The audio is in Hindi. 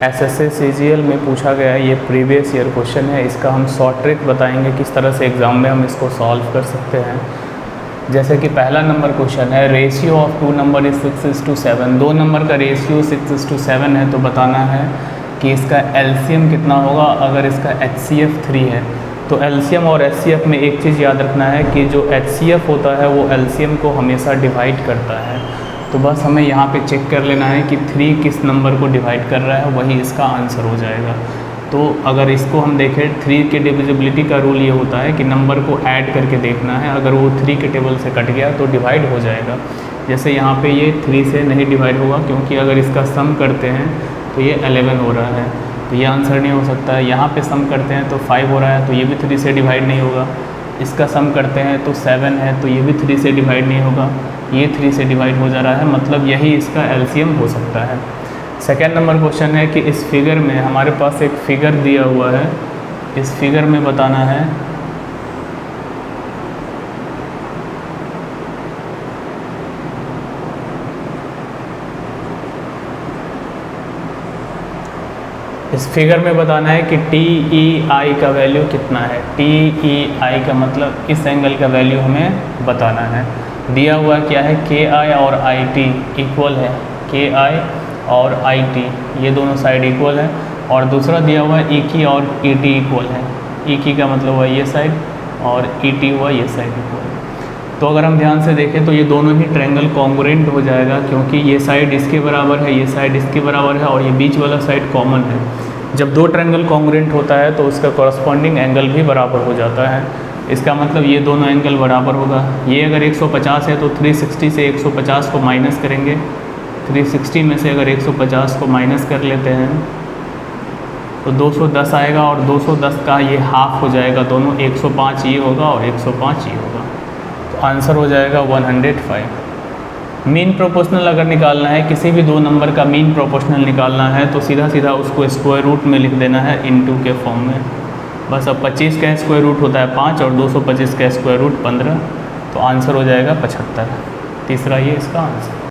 एसएससी सीजीएल में पूछा गया है, ये प्रीवियस ईयर क्वेश्चन है। इसका हम शॉर्ट ट्रिक बताएंगे किस तरह से एग्ज़ाम में हम इसको सॉल्व कर सकते हैं। जैसे कि पहला नंबर क्वेश्चन है, ratio of two number is 6:7। दो नंबर का रेशियो 6:7 है, तो बताना है कि इसका एलसीएम कितना होगा अगर इसका एचसीएफ 3 है। तो एलसीएम और एचसीएफ में एक चीज़ याद रखना है कि जो एचसीएफ होता है वो एलसीएम को हमेशा डिवाइड करता है। तो बस हमें यहाँ पे चेक कर लेना है कि 3 किस नंबर को डिवाइड कर रहा है, वही इसका आंसर हो जाएगा। तो अगर इसको हम देखें, 3 के डिविजिबिलिटी का रूल ये होता है कि नंबर को ऐड करके देखना है। अगर वो 3 के टेबल से कट गया तो डिवाइड हो जाएगा। जैसे यहाँ पे ये 3 से नहीं डिवाइड होगा, क्योंकि अगर इसका सम करते हैं तो ये 11 हो रहा है, तो ये आंसर नहीं हो सकता है। यहाँ पे सम करते हैं तो 5 हो रहा है, तो ये भी 3 से डिवाइड नहीं होगा। इसका सम करते हैं तो 7 है, तो ये भी 3 से डिवाइड नहीं होगा। ये 3 से डिवाइड हो जा रहा है, मतलब यही इसका एलसीएम हो सकता है। सेकेंड नंबर क्वेश्चन है कि इस फिगर में हमारे पास एक फिगर दिया हुआ है, इस फिगर में बताना है कि TEI का वैल्यू कितना है। TEI का मतलब इस एंगल का वैल्यू हमें बताना है। दिया हुआ क्या है, KI और IT इक्वल है। KI और IT ये दोनों साइड इक्वल है, और दूसरा दिया हुआ है EQ और ET इक्वल है। EQ का मतलब हुआ ये साइड और ET हुआ ये साइड इक्वल है। तो अगर हम ध्यान से देखें तो ये दोनों ही ट्रायंगल कॉन्ग्रुएंट हो जाएगा, क्योंकि ये साइड इसके बराबर है, ये साइड इसके बराबर है, और ये बीच वाला साइड कॉमन है। जब दो ट्रायंगल कॉन्ग्रुएंट होता है तो उसका कॉरस्पॉन्डिंग एंगल भी बराबर हो जाता है। इसका मतलब ये दोनों एंगल बराबर होगा। ये अगर 150 है तो 360 से 150 को माइनस करेंगे। 360 में से अगर 150 को माइनस कर लेते हैं तो 210 आएगा, और 210 का ये हाफ हो जाएगा। दोनों 105 ये होगा और 105 ये होगा, तो आंसर हो जाएगा 105। मीन प्रोपोर्शनल अगर निकालना है, किसी भी दो नंबर का मीन प्रोपोर्शनल निकालना है, तो सीधा सीधा उसको स्क्वायर रूट में लिख देना है इनटू के फॉर्म में। बस अब 25 का स्क्वायर रूट होता है 5 और 225 का स्क्वायर रूट 15, तो आंसर हो जाएगा 75। तीसरा ये इसका आंसर।